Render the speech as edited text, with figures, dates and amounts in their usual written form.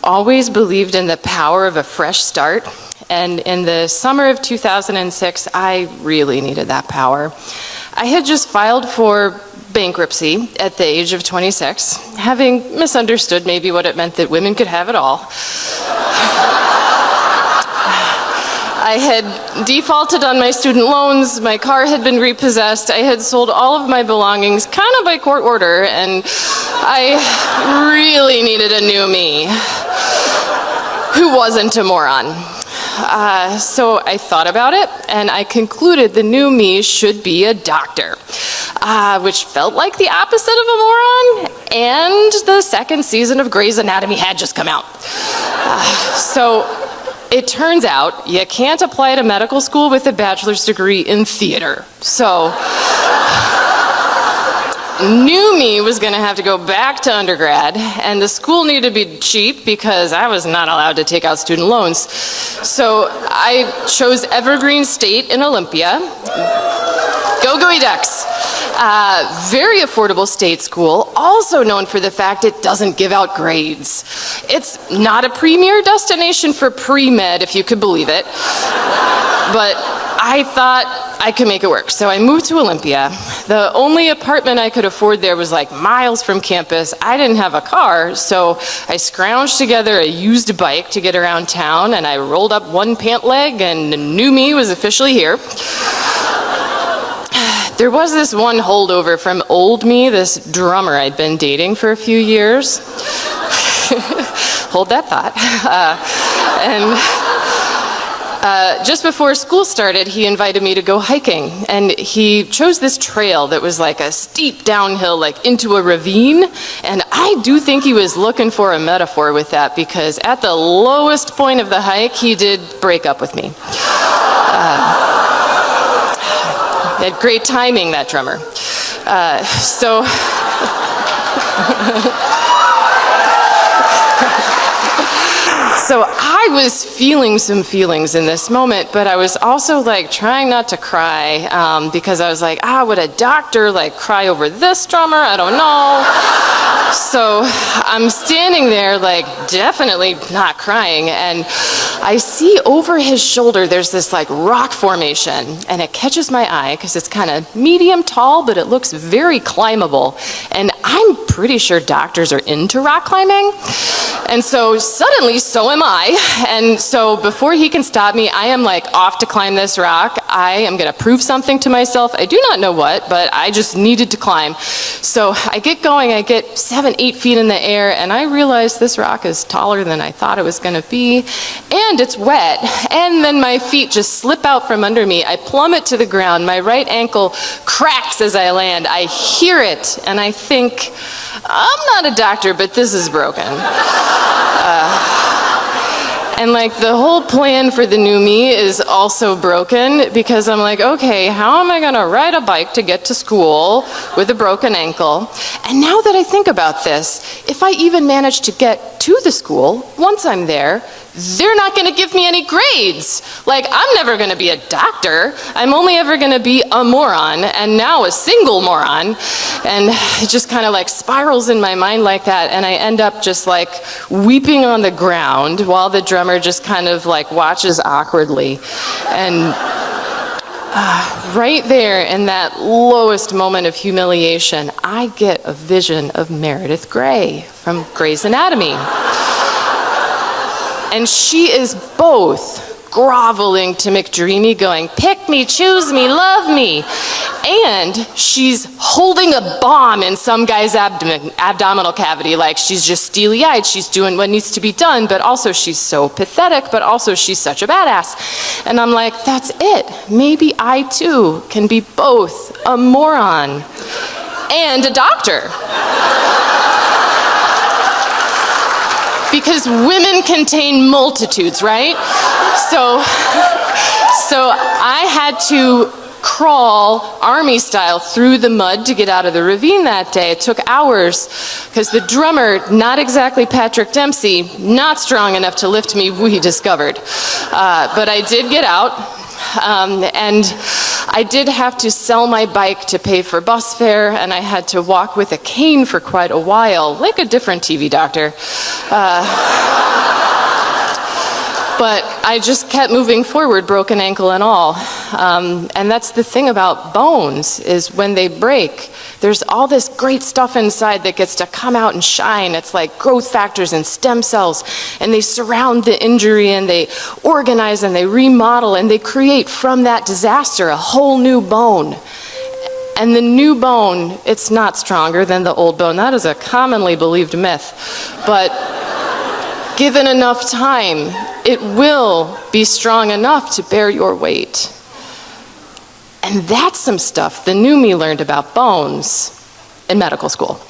always believed in the power of a fresh start, and in the summer of 2006, I really needed that power. I had just filed for bankruptcy at the age of 26, having misunderstood maybe what it meant that women could have it all. I had defaulted on my student loans, my car had been repossessed, I had sold all of my belongings, kind of by court order, and I really needed a new me who wasn't a moron. So I thought about it, and I concluded the new me should be a doctor, which felt like the opposite of a moron, and the second season of Grey's Anatomy had just come out. So it turns out you can't apply to medical school with a bachelor's degree in theater. So new me was going to have to go back to undergrad, and the school needed to be cheap because I was not allowed to take out student loans. So I chose Evergreen State in Olympia. Go Gooey Ducks. Very affordable state school, also known for the fact it doesn't give out grades. It's not a premier destination for pre-med, if you could believe it. But I thought I could make it work. So I moved to Olympia. The only apartment I could afford there was like miles from campus. I didn't have a car, so I scrounged together a used bike to get around town, and I rolled up one pant leg, and new me was officially here. There was this one holdover from old me, this drummer I'd been dating for a few years. Hold that thought. Just before school started, he invited me to go hiking, and he chose this trail that was like a steep downhill, like into a ravine, and I do think he was looking for a metaphor with that, because at the lowest point of the hike, he did break up with me. He had great timing, that drummer. So I was feeling some feelings in this moment, but I was also like trying not to cry because I was like, would a doctor like cry over this drummer? I don't know. So I'm standing there like definitely not crying, and I see over his shoulder there's this like rock formation, and it catches my eye because it's kind of medium tall, but it looks very climbable, and I'm pretty sure doctors are into rock climbing. And so suddenly, so am I. And so before he can stop me, I am like off to climb this rock. I am gonna prove something to myself. I do not know what, but I just needed to climb. So I get going, I get 7-8 feet in the air, and I realize this rock is taller than I thought it was gonna be, and it's wet. And then my feet just slip out from under me. I plummet to the ground. My right ankle cracks as I land. I hear it, and I think, I'm not a doctor, but this is broken. And like the whole plan for the new me is also broken, because I'm like, okay, how am I gonna ride a bike to get to school with a broken ankle? And now that I think about this, if I even manage to get to the school, once I'm there, they're not gonna give me any grades. Like, I'm never gonna be a doctor. I'm only ever gonna be a moron, and now a single moron. And it just kind of like spirals in my mind like that, and I end up just like weeping on the ground while the drummer just kind of like watches awkwardly. And right there in that lowest moment of humiliation, I get a vision of Meredith Grey from Grey's Anatomy. And she is both groveling to McDreamy, going, pick me, choose me, love me. And she's holding a bomb in some guy's abdominal cavity, like she's just steely-eyed, she's doing what needs to be done, but also she's so pathetic, but also she's such a badass. And I'm like, that's it. Maybe I too can be both a moron and a doctor. Because women contain multitudes, right? So I had to crawl army style through the mud to get out of the ravine that day. It took hours because the drummer, not exactly Patrick Dempsey, not strong enough to lift me, we discovered. But I did get out. And I did have to sell my bike to pay for bus fare, and I had to walk with a cane for quite a while, like a different TV doctor. But I just kept moving forward, broken ankle and all. And that's the thing about bones, is when they break, there's all this great stuff inside that gets to come out and shine. It's like growth factors and stem cells, and they surround the injury, and they organize, and they remodel, and they create from that disaster a whole new bone. And the new bone, it's not stronger than the old bone. That is a commonly believed myth. But given enough time, it will be strong enough to bear your weight. And that's some stuff the new me learned about bones in medical school.